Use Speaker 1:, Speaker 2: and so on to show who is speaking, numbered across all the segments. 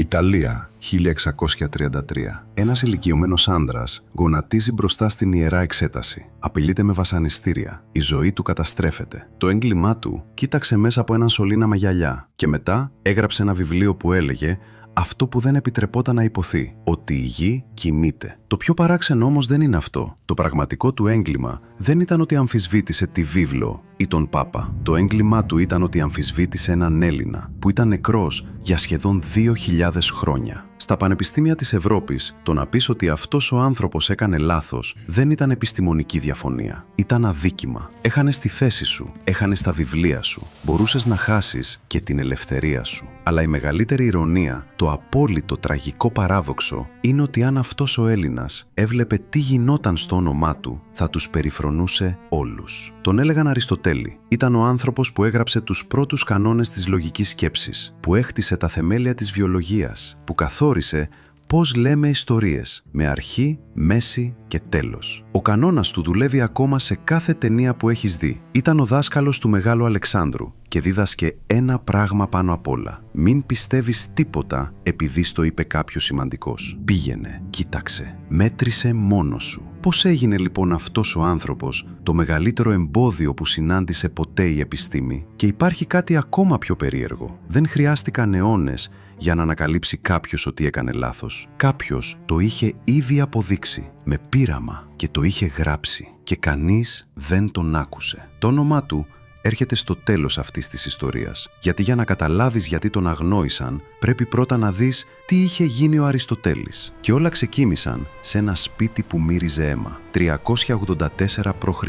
Speaker 1: Ιταλία, 1633. Ένας ηλικιωμένος άνδρας γονατίζει μπροστά στην ιερά εξέταση. Απειλείται με βασανιστήρια. Η ζωή του καταστρέφεται. Το έγκλημά του κοίταξε μέσα από έναν σωλήνα με γυαλιά και μετά έγραψε ένα βιβλίο που έλεγε αυτό που δεν επιτρεπόταν να υποθεί, ότι η γη κοιμείται. Το πιο παράξενο όμως δεν είναι αυτό. Το πραγματικό του έγκλημα δεν ήταν ότι αμφισβήτησε τη βίβλο ή τον Πάπα. Το έγκλημά του ήταν ότι αμφισβήτησε έναν Έλληνα που ήταν νεκρός για σχεδόν 2.000 χρόνια. Στα πανεπιστήμια της Ευρώπης, το να πεις ότι αυτός ο άνθρωπος έκανε λάθος δεν ήταν επιστημονική διαφωνία. Ήταν αδίκημα. Έχανες τη θέση σου, έχανες τα βιβλία σου. Μπορούσες να χάσεις και την ελευθερία σου. Αλλά η μεγαλύτερη ηρωνία, το απόλυτο τραγικό παράδοξο, είναι ότι αν αυτός ο Έλληνας έβλεπε τι γινόταν στο όνομά του, θα τους περιφρονούσε όλους. Τον έλεγαν Αριστοτέλη. Ήταν ο άνθρωπος που έγραψε τους πρώτους κανόνες της λογικής σκέψης, που έχτισε τα θεμέλια της βιολογίας, που καθόρισε πώς λέμε ιστορίες, με αρχή, μέση και τέλος. Ο κανόνας του δουλεύει ακόμα σε κάθε ταινία που έχεις δει. Ήταν ο δάσκαλος του Μεγάλου Αλεξάνδρου και δίδασκε ένα πράγμα πάνω απ' όλα. Μην πιστεύεις τίποτα επειδή στο είπε κάποιος σημαντικός. Πήγαινε, κοίταξε, μέτρησε μόνος σου. Πώς έγινε λοιπόν αυτός ο άνθρωπος το μεγαλύτερο εμπόδιο που συνάντησε ποτέ η επιστήμη? Και υπάρχει κάτι ακόμα πιο περίεργο. Δεν χρειάστηκαν αιώνες για να ανακαλύψει κάποιος ότι έκανε λάθος. Κάποιος το είχε ήδη αποδείξει με πείραμα και το είχε γράψει και κανείς δεν τον άκουσε. Το όνομά του έρχεται στο τέλος αυτής της ιστορίας. Γιατί για να καταλάβεις γιατί τον αγνόησαν, πρέπει πρώτα να δεις τι είχε γίνει ο Αριστοτέλης. Και όλα ξεκίνησαν σε ένα σπίτι που μύριζε αίμα. 384 π.Χ.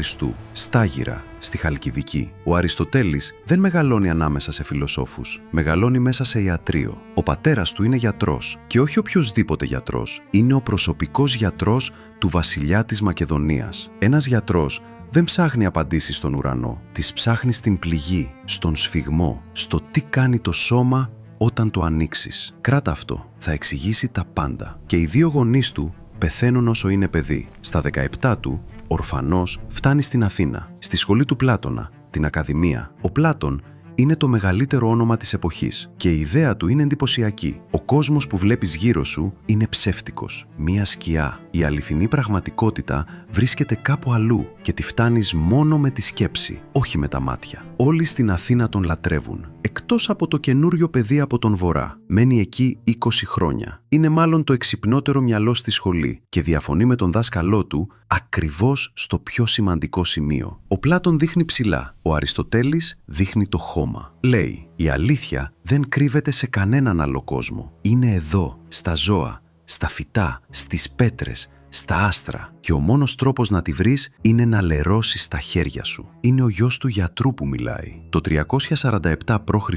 Speaker 1: Στάγυρα, στη Χαλκιδική. Ο Αριστοτέλης δεν μεγαλώνει ανάμεσα σε φιλοσόφους. Μεγαλώνει μέσα σε ιατρείο. Ο πατέρας του είναι γιατρός. Και όχι οποιοσδήποτε γιατρός. Είναι ο προσωπικός γιατρός του βασιλιά της Μακεδονίας. Ένας γιατρός δεν ψάχνει απαντήσεις στον ουρανό. Τις ψάχνει στην πληγή, στον σφιγμό, στο τι κάνει το σώμα όταν το ανοίξεις. Κράτα αυτό. Θα εξηγήσει τα πάντα. Και οι δύο γονείς του πεθαίνουν όσο είναι παιδί. Στα 17 του, ορφανός, φτάνει στην Αθήνα, στη σχολή του Πλάτωνα, την Ακαδημία. Ο Πλάτων είναι το μεγαλύτερο όνομα της εποχής και η ιδέα του είναι εντυπωσιακή. Ο κόσμος που βλέπεις γύρω σου είναι ψεύτικος, μία σκιά. Η αληθινή πραγματικότητα βρίσκεται κάπου αλλού και τη φτάνεις μόνο με τη σκέψη, όχι με τα μάτια. Όλοι στην Αθήνα τον λατρεύουν, εκτός από το καινούριο παιδί από τον Βορρά. Μένει εκεί 20 χρόνια. Είναι μάλλον το εξυπνότερο μυαλό στη σχολή και διαφωνεί με τον δάσκαλό του ακριβώς στο πιο σημαντικό σημείο. Ο Πλάτων δείχνει ψηλά, ο Αριστοτέλης δείχνει το χώμα. Λέει, η αλήθεια δεν κρύβεται σε κανέναν άλλο κόσμο. Είναι εδώ, στα ζώα, στα φυτά, στις πέτρες, στα άστρα. Και ο μόνος τρόπος να τη βρεις είναι να λερώσεις τα χέρια σου. Είναι ο γιος του γιατρού που μιλάει. Το 347 π.Χ.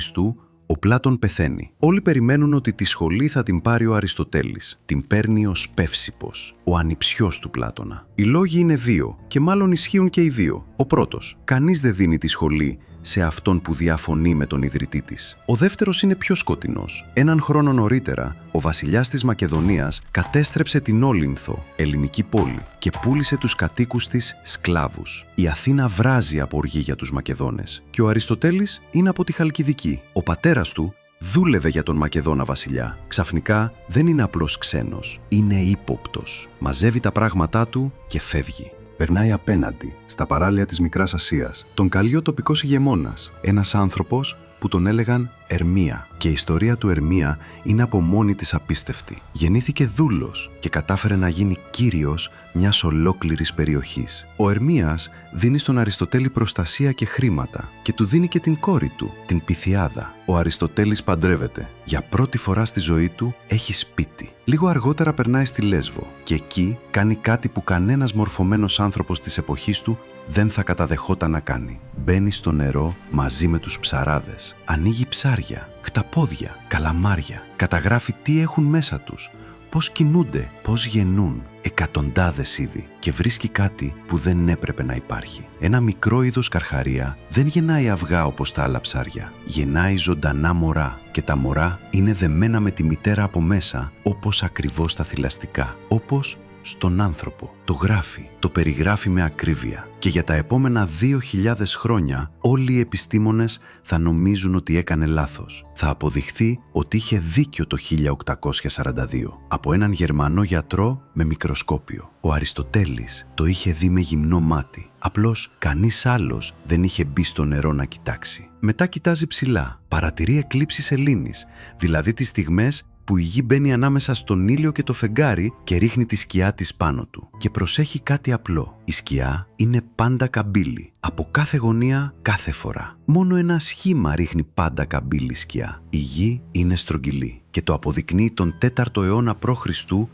Speaker 1: ο Πλάτων πεθαίνει. Όλοι περιμένουν ότι τη σχολή θα την πάρει ο Αριστοτέλης. Την παίρνει ο Σπεύσιππος, ο ανιψιός του Πλάτωνα. Οι λόγοι είναι δύο και μάλλον ισχύουν και οι δύο. Ο πρώτος, κανείς δεν δίνει τη σχολή σε αυτόν που διαφωνεί με τον ιδρυτή της. Ο δεύτερος είναι πιο σκοτεινός. Έναν χρόνο νωρίτερα, ο βασιλιάς της Μακεδονίας κατέστρεψε την Όλυνθο, ελληνική πόλη, και πούλησε τους κατοίκους της σκλάβους. Η Αθήνα βράζει από οργή για τους Μακεδόνες και ο Αριστοτέλης είναι από τη Χαλκιδική. Ο πατέρας του δούλευε για τον Μακεδόνα βασιλιά. Ξαφνικά δεν είναι απλώς ξένος, είναι ύποπτος. Μαζεύει τα πράγματά του και φεύγει. Περνάει απέναντι, στα παράλια της Μικράς Ασίας, τον καλεί ο τοπικός ηγεμόνας, ένας άνθρωπος που τον έλεγαν Ερμία. Και η ιστορία του Ερμία είναι από μόνη της απίστευτη. Γεννήθηκε δούλος και κατάφερε να γίνει κύριος μιας ολόκληρης περιοχής. Ο Ερμίας δίνει στον Αριστοτέλη προστασία και χρήματα και του δίνει και την κόρη του, την Πυθιάδα. Ο Αριστοτέλης παντρεύεται. Για πρώτη φορά στη ζωή του έχει σπίτι. Λίγο αργότερα περνάει στη Λέσβο και εκεί κάνει κάτι που κανένας μορφωμένος άνθρωπος της εποχής του δεν θα καταδεχόταν να κάνει. Μπαίνει στο νερό μαζί με τους ψαράδες. Ανοίγει ψάρια, χταπόδια, καλαμάρια. Καταγράφει τι έχουν μέσα τους, πώς κινούνται, πώς γεννούν. Εκατοντάδες είδη. Και βρίσκει κάτι που δεν έπρεπε να υπάρχει. Ένα μικρό είδος καρχαρία δεν γεννάει αυγά όπως τα άλλα ψάρια. Γεννάει ζωντανά μωρά. Και τα μωρά είναι δεμένα με τη μητέρα από μέσα, όπως ακριβώς τα θηλαστικά. Όπως στον άνθρωπο. Το γράφει, το περιγράφει με ακρίβεια. Και για τα επόμενα 2.000 χρόνια όλοι οι επιστήμονες θα νομίζουν ότι έκανε λάθος. Θα αποδειχθεί ότι είχε δίκιο το 1842 από έναν Γερμανό γιατρό με μικροσκόπιο. Ο Αριστοτέλης το είχε δει με γυμνό μάτι. Απλώς κανείς άλλος δεν είχε μπει στο νερό να κοιτάξει. Μετά κοιτάζει ψηλά. Παρατηρεί εκλήψεις σελήνης, δηλαδή τις στιγμές που η γη μπαίνει ανάμεσα στον ήλιο και το φεγγάρι και ρίχνει τη σκιά της πάνω του. Και προσέχει κάτι απλό. Η σκιά είναι πάντα καμπύλη. Από κάθε γωνία, κάθε φορά. Μόνο ένα σχήμα ρίχνει πάντα καμπύλη σκιά. Η γη είναι στρογγυλή. Και το αποδεικνύει τον 4ο αιώνα π.Χ.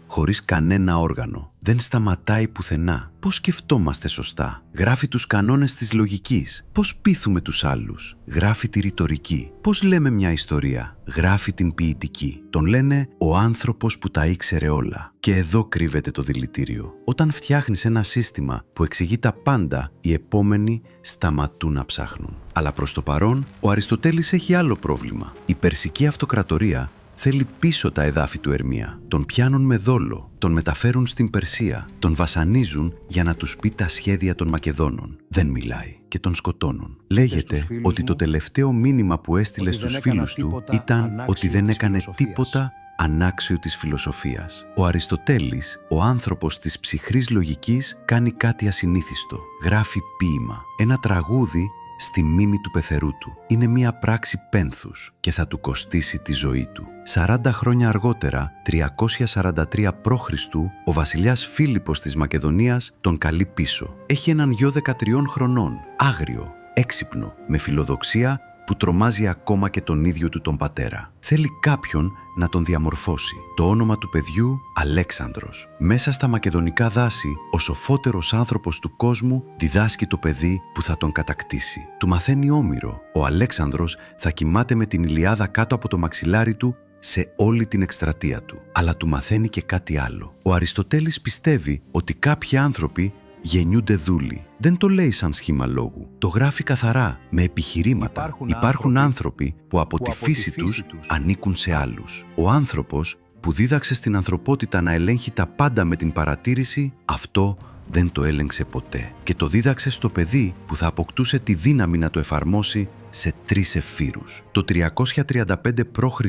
Speaker 1: χωρίς κανένα όργανο. Δεν σταματάει πουθενά. Πώς σκεφτόμαστε σωστά. Γράφει τους κανόνες της λογικής. Πώς πείθουμε τους άλλους. Γράφει τη ρητορική. Πώς λέμε μια ιστορία. Γράφει την ποιητική. Τον λένε ο άνθρωπος που τα ήξερε όλα. Και εδώ κρύβεται το δηλητήριο. Όταν φτιάχνεις ένα σύστημα που εξηγεί τα πάντα, οι επόμενοι σταματούν να ψάχνουν. Αλλά προς το παρόν, ο Αριστοτέλης έχει άλλο πρόβλημα. Η Περσική Αυτοκρατορία θέλει πίσω τα εδάφη του Ερμία. Τον πιάνουν με δόλο, τον μεταφέρουν στην Περσία, τον βασανίζουν για να τους πει τα σχέδια των Μακεδόνων. Δεν μιλάει και τον σκοτώνουν. Λέγεται ότι το τελευταίο μήνυμα που έστειλε στους φίλους του ήταν ότι δεν έκανε τίποτα ανάξιο της φιλοσοφίας. Ο Αριστοτέλης, ο άνθρωπος της ψυχρής λογικής, κάνει κάτι ασυνήθιστο. Γράφει ποίημα. Ένα τραγούδι στη μνήμη του πεθερού του. Είναι μια πράξη πένθους και θα του κοστίσει τη ζωή του. 40 χρόνια αργότερα, 343 π.Χ., ο βασιλιάς Φίλιππος της Μακεδονίας τον καλεί πίσω. Έχει έναν γιο 13 χρονών, άγριο, έξυπνο, με φιλοδοξία που τρομάζει ακόμα και τον ίδιο του τον πατέρα. Θέλει κάποιον να τον διαμορφώσει. Το όνομα του παιδιού Αλέξανδρος. Μέσα στα μακεδονικά δάση, ο σοφότερος άνθρωπος του κόσμου διδάσκει το παιδί που θα τον κατακτήσει. Του μαθαίνει Όμηρο. Ο Αλέξανδρος θα κοιμάται με την Ιλιάδα κάτω από το μαξιλάρι του σε όλη την εκστρατεία του. Αλλά του μαθαίνει και κάτι άλλο. Ο Αριστοτέλης πιστεύει ότι κάποιοι άνθρωποι γεννιούνται δούλοι. Δεν το λέει σαν σχήμα λόγου. Το γράφει καθαρά, με επιχειρήματα. Υπάρχουν άνθρωποι που από τη φύση τους ανήκουν σε άλλους. Ο άνθρωπος που δίδαξε στην ανθρωπότητα να ελέγχει τα πάντα με την παρατήρηση, αυτό δεν το έλεγξε ποτέ. Και το δίδαξε στο παιδί που θα αποκτούσε τη δύναμη να το εφαρμόσει σε 3 εφήρους. Το 335 π.Χ.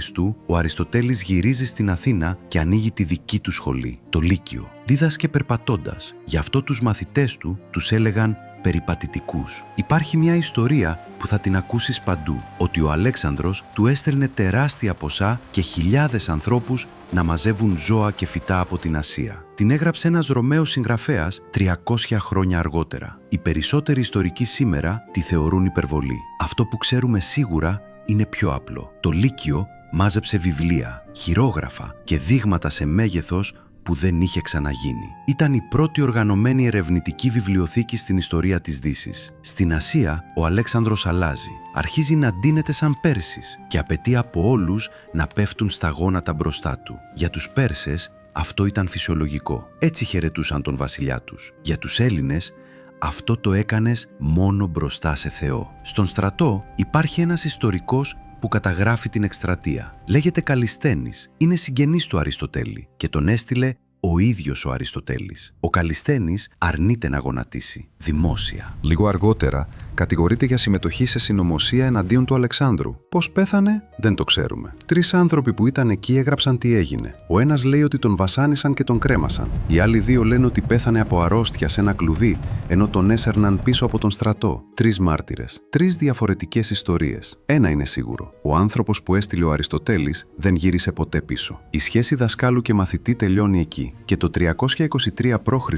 Speaker 1: ο Αριστοτέλης γυρίζει στην Αθήνα και ανοίγει τη δική του σχολή, το Λύκειο. Δίδασκε περπατώντας. Γι' αυτό τους μαθητές του τους έλεγαν περιπατητικούς. Υπάρχει μια ιστορία που θα την ακούσεις παντού, ότι ο Αλέξανδρος του έστελνε τεράστια ποσά και χιλιάδες ανθρώπους να μαζεύουν ζώα και φυτά από την Ασία. Την έγραψε ένας Ρωμαίος συγγραφέας 300 χρόνια αργότερα. Οι περισσότεροι ιστορικοί σήμερα τη θεωρούν υπερβολή. Αυτό που ξέρουμε σίγουρα είναι πιο απλό. Το Λύκειο μάζεψε βιβλία, χειρόγραφα και δείγματα σε μέγεθος που δεν είχε ξαναγίνει. Ήταν η πρώτη οργανωμένη ερευνητική βιβλιοθήκη στην ιστορία της Δύσης. Στην Ασία, ο Αλέξανδρος αλλάζει. Αρχίζει να ντύνεται σαν Πέρσης και απαιτεί από όλους να πέφτουν στα γόνατα μπροστά του. Για τους Πέρσες, αυτό ήταν φυσιολογικό. Έτσι χαιρετούσαν τον βασιλιά τους. Για τους Έλληνες, αυτό το έκανες μόνο μπροστά σε Θεό. Στον στρατό υπάρχει ένας ιστορικός που καταγράφει την εκστρατεία. Λέγεται Καλισθένης, είναι συγγενής του Αριστοτέλη και τον έστειλε ο ίδιος ο Αριστοτέλης. Ο Καλισθένης αρνείται να γονατίσει, δημόσια.
Speaker 2: Λίγο αργότερα, κατηγορείται για συμμετοχή σε συνωμοσία εναντίον του Αλεξάνδρου. Πώς πέθανε, δεν το ξέρουμε. 3 άνθρωποι που ήταν εκεί έγραψαν τι έγινε. Ο ένας λέει ότι τον βασάνισαν και τον κρέμασαν. Οι άλλοι 2 λένε ότι πέθανε από αρρώστια σε ένα κλουβί, ενώ τον έσερναν πίσω από τον στρατό. 3 μάρτυρες. 3 διαφορετικές ιστορίες. Ένα είναι σίγουρο. Ο άνθρωπος που έστειλε ο Αριστοτέλης δεν γύρισε ποτέ πίσω. Η σχέση δασκάλου και μαθητή τελειώνει εκεί. Και το 323 π.Χ.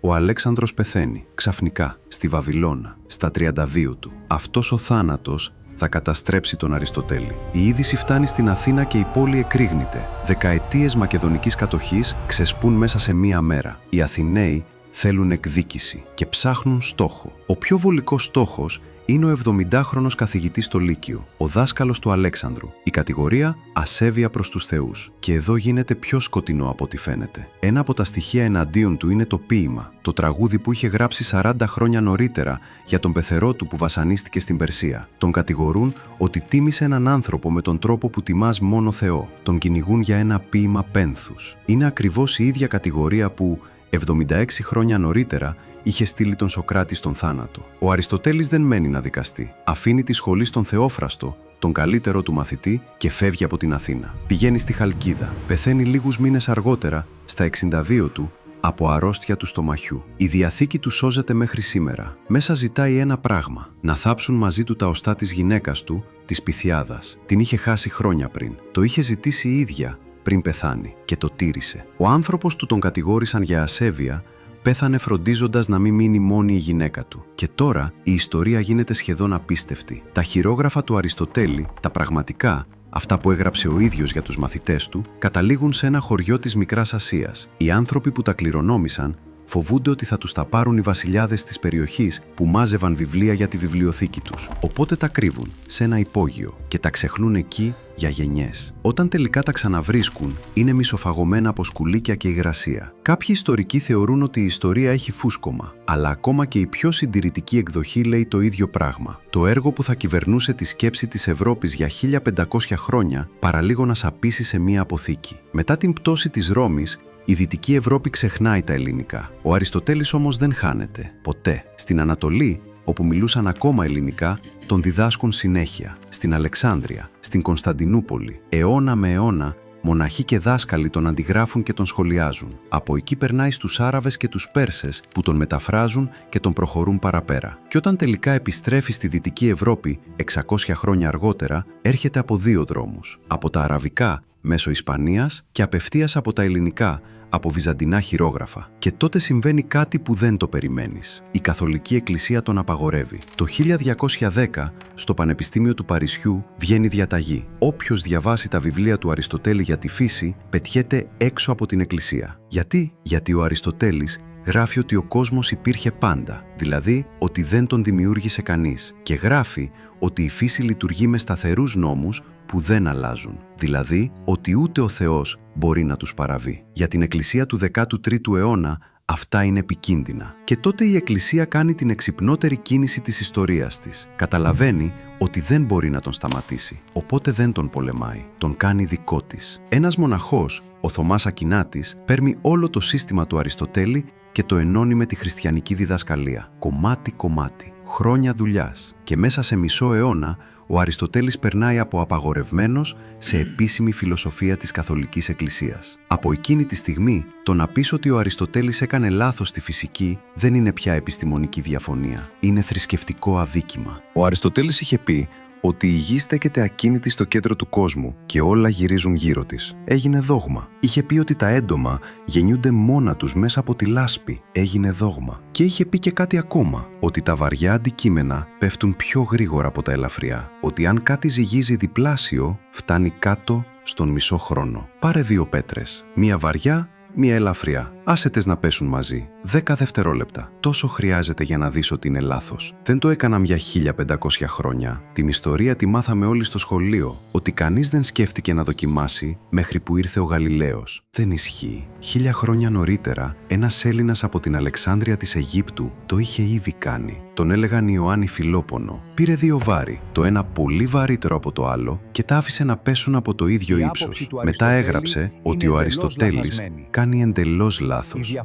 Speaker 2: ο Αλέξανδρος πεθαίνει, ξαφνικά, στη Βαβυλώνα, στα 32 του. Αυτός ο θάνατος θα καταστρέψει τον Αριστοτέλη. Η είδηση φτάνει στην Αθήνα και η πόλη εκρήγνεται. Δεκαετίες μακεδονικής κατοχής ξεσπούν μέσα σε μία μέρα. Οι Αθηναίοι θέλουν εκδίκηση και ψάχνουν στόχο. Ο πιο βολικός στόχος είναι ο 70χρονος καθηγητής στο Λύκειο, ο δάσκαλος του Αλέξανδρου. Η κατηγορία ασέβεια προς τους θεούς. Και εδώ γίνεται πιο σκοτεινό από ό,τι φαίνεται. Ένα από τα στοιχεία εναντίον του είναι το ποίημα, το τραγούδι που είχε γράψει 40 χρόνια νωρίτερα για τον πεθερό του που βασανίστηκε στην Περσία. Τον κατηγορούν ότι τίμησε έναν άνθρωπο με τον τρόπο που τιμάς μόνο Θεό. Τον κυνηγούν για ένα ποίημα πένθους. Είναι ακριβώς η ίδια κατηγορία που 76 χρόνια νωρίτερα είχε στείλει τον Σωκράτη στον θάνατο. Ο Αριστοτέλης δεν μένει να δικαστεί. Αφήνει τη σχολή στον Θεόφραστο, τον καλύτερο του μαθητή, και φεύγει από την Αθήνα. Πηγαίνει στη Χαλκίδα. Πεθαίνει λίγους μήνες αργότερα, στα 62 του, από αρρώστια του στομαχιού. Η Διαθήκη του σώζεται μέχρι σήμερα. Μέσα ζητάει ένα πράγμα: να θάψουν μαζί του τα οστά της γυναίκας του, της Πυθιάδας. Την είχε χάσει χρόνια πριν. Το είχε ζητήσει η ίδια πριν πεθάνει και το τήρησε. Ο άνθρωπος του τον κατηγόρησαν για ασέβεια, πέθανε φροντίζοντας να μην μείνει μόνη η γυναίκα του. Και τώρα η ιστορία γίνεται σχεδόν απίστευτη. Τα χειρόγραφα του Αριστοτέλη, τα πραγματικά, αυτά που έγραψε ο ίδιος για τους μαθητές του, καταλήγουν σε ένα χωριό της Μικράς Ασίας. Οι άνθρωποι που τα κληρονόμησαν φοβούνται ότι θα τους τα πάρουν οι βασιλιάδες της περιοχής που μάζευαν βιβλία για τη βιβλιοθήκη τους. Οπότε τα κρύβουν σε ένα υπόγειο και τα ξεχνούν εκεί για γενιές. Όταν τελικά τα ξαναβρίσκουν, είναι μισοφαγωμένα από σκουλίκια και υγρασία. Κάποιοι ιστορικοί θεωρούν ότι η ιστορία έχει φούσκωμα, αλλά ακόμα και η πιο συντηρητική εκδοχή λέει το ίδιο πράγμα. Το έργο που θα κυβερνούσε τη σκέψη της Ευρώπης για 1500 χρόνια παραλίγο να σαπίσει σε μία αποθήκη. Μετά την πτώση της Ρώμης, η Δυτική Ευρώπη ξεχνάει τα ελληνικά. Ο Αριστοτέλης όμως δεν χάνεται. Ποτέ. Στην Ανατολή, όπου μιλούσαν ακόμα ελληνικά, τον διδάσκουν συνέχεια. Στην Αλεξάνδρεια, στην Κωνσταντινούπολη, αιώνα με αιώνα, μοναχοί και δάσκαλοι τον αντιγράφουν και τον σχολιάζουν. Από εκεί περνάει στους Άραβες και τους Πέρσες που τον μεταφράζουν και τον προχωρούν παραπέρα. Και όταν τελικά επιστρέφει στη Δυτική Ευρώπη 600 χρόνια αργότερα, έρχεται από δύο δρόμους. Από τα αραβικά, μέσω Ισπανίας, και απευθείας από τα ελληνικά, από βυζαντινά χειρόγραφα. Και τότε συμβαίνει κάτι που δεν το περιμένεις. Η Καθολική Εκκλησία τον απαγορεύει. Το 1210, στο Πανεπιστήμιο του Παρισιού, βγαίνει διαταγή: όποιος διαβάσει τα βιβλία του Αριστοτέλη για τη φύση, πετιέται έξω από την Εκκλησία. Γιατί? Γιατί ο Αριστοτέλης γράφει ότι ο κόσμος υπήρχε πάντα, δηλαδή ότι δεν τον δημιούργησε κανείς, και γράφει ότι η φύση λειτουργεί με σταθερούς νόμους που δεν αλλάζουν, δηλαδή ότι ούτε ο Θεός μπορεί να τους παραβεί. Για την Εκκλησία του 13ου αιώνα αυτά είναι επικίνδυνα. Και τότε η Εκκλησία κάνει την εξυπνότερη κίνηση της ιστορίας της. Καταλαβαίνει ότι δεν μπορεί να τον σταματήσει, οπότε δεν τον πολεμάει, τον κάνει δικό της. Ένας μοναχός, ο Θωμάς Ακινάτης, παίρνει όλο το σύστημα του Αριστοτέλη και το ενώνει με τη χριστιανική διδασκαλία. Κομμάτι-κομμάτι, χρόνια δουλειάς. Και μέσα σε μισό αιώνα, ο Αριστοτέλης περνάει από απαγορευμένος σε επίσημη φιλοσοφία της Καθολικής Εκκλησίας. Από εκείνη τη στιγμή, το να πεις ότι ο Αριστοτέλης έκανε λάθος στη φυσική δεν είναι πια επιστημονική διαφωνία. Είναι θρησκευτικό αδίκημα.
Speaker 3: Ο Αριστοτέλης είχε πει ότι η γη στέκεται ακίνητη στο κέντρο του κόσμου και όλα γυρίζουν γύρω της. Έγινε δόγμα. Είχε πει ότι τα έντομα γεννιούνται μόνα τους μέσα από τη λάσπη. Έγινε δόγμα. Και είχε πει και κάτι ακόμα, ότι τα βαριά αντικείμενα πέφτουν πιο γρήγορα από τα ελαφριά. Ότι αν κάτι ζυγίζει διπλάσιο, φτάνει κάτω στον μισό χρόνο. Πάρε δύο πέτρες, μία βαριά, μία ελαφριά. Άσε τες να πέσουν μαζί. 10 δευτερόλεπτα. Τόσο χρειάζεται για να δεις ότι είναι λάθος. Δεν το έκαναν για 1500 χρόνια. Την ιστορία τη μάθαμε όλοι στο σχολείο. Ότι κανείς δεν σκέφτηκε να δοκιμάσει μέχρι που ήρθε ο Γαλιλαίος. Δεν ισχύει. 1000 χρόνια νωρίτερα, ένας Έλληνας από την Αλεξάνδρεια της Αιγύπτου το είχε ήδη κάνει. Τον έλεγαν Ιωάννη Φιλόπονο. Πήρε δύο βάρη, το ένα πολύ βαρύτερο από το άλλο, και τα άφησε να πέσουν από το ίδιο ύψος. Μετά έγραψε ότι ο Αριστοτέλης κάνει εντελώς λάθος,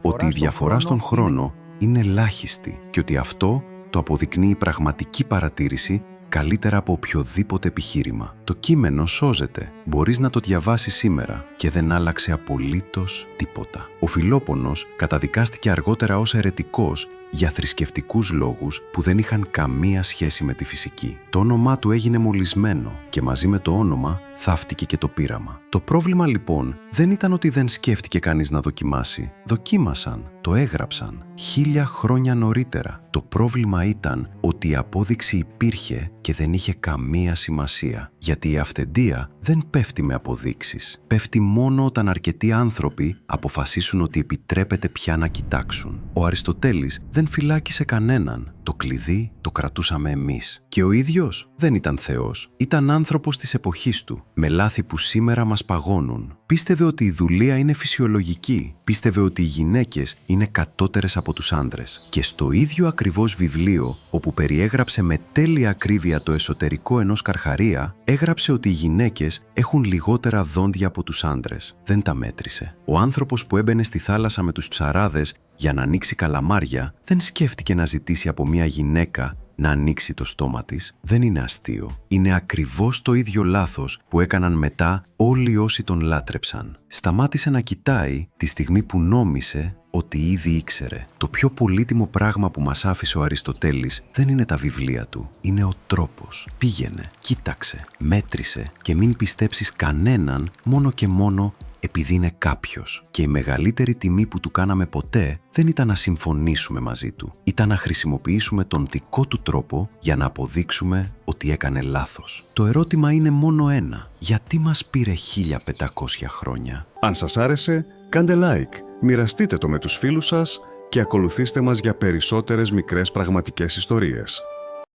Speaker 3: ότι η διαφορά στον χρόνο είναι ελάχιστη και ότι αυτό το αποδεικνύει η πραγματική παρατήρηση καλύτερα από οποιοδήποτε επιχείρημα. Το κείμενο σώζεται. Μπορείς να το διαβάσεις σήμερα και δεν άλλαξε απολύτως τίποτα. Ο Φιλόπονος καταδικάστηκε αργότερα ως αιρετικός για θρησκευτικούς λόγους που δεν είχαν καμία σχέση με τη φυσική. Το όνομά του έγινε μολυσμένο και μαζί με το όνομα θαύτηκε και το πείραμα. Το πρόβλημα λοιπόν δεν ήταν ότι δεν σκέφτηκε κανείς να δοκιμάσει. Δοκίμασαν, το έγραψαν 1000 χρόνια νωρίτερα. Το πρόβλημα ήταν ότι η απόδειξη υπήρχε και δεν είχε καμία σημασία. Γιατί η αυθεντία δεν πέφτει με αποδείξεις. Πέφτει μόνο όταν αρκετοί άνθρωποι αποφασίσουν ότι επιτρέπεται πια να κοιτάξουν. Ο Αριστοτέλης δεν φυλάκισε κανέναν.
Speaker 2: Το κλειδί το κρατούσαμε εμείς. Και ο ίδιος δεν ήταν Θεός. Ήταν άνθρωπος της εποχής του, με λάθη που σήμερα μας παγώνουν. Πίστευε ότι η δουλεία είναι φυσιολογική. Πίστευε ότι οι γυναίκες είναι κατώτερες από τους άντρες. Και στο ίδιο ακριβώς βιβλίο, όπου περιέγραψε με τέλεια ακρίβεια το εσωτερικό ενός καρχαρία, έγραψε ότι οι γυναίκες έχουν λιγότερα δόντια από τους άντρες. Δεν τα μέτρησε. Ο άνθρωπος που έμπαινε στη θάλασσα με τους ψαράδες για να ανοίξει καλαμάρια, δεν σκέφτηκε να ζητήσει από μια γυναίκα να ανοίξει το στόμα της. Δεν είναι αστείο. Είναι ακριβώς το ίδιο λάθος που έκαναν μετά όλοι όσοι τον λάτρεψαν. Σταμάτησε να κοιτάει τη στιγμή που νόμισε ότι ήδη ήξερε. Το πιο πολύτιμο πράγμα που μας άφησε ο Αριστοτέλης δεν είναι τα βιβλία του. Είναι ο τρόπος. Πήγαινε, κοίταξε, μέτρησε και μην πιστέψεις κανέναν μόνο και μόνο επειδή είναι κάποιος. Και η μεγαλύτερη τιμή που του κάναμε ποτέ δεν ήταν να συμφωνήσουμε μαζί του. Ήταν να χρησιμοποιήσουμε τον δικό του τρόπο για να αποδείξουμε ότι έκανε λάθος. Το ερώτημα είναι μόνο ένα. Γιατί μας πήρε 1500 χρόνια?
Speaker 1: Αν σας άρεσε, κάντε like, μοιραστείτε το με τους φίλους σας και ακολουθήστε μας για περισσότερες μικρές πραγματικές ιστορίες.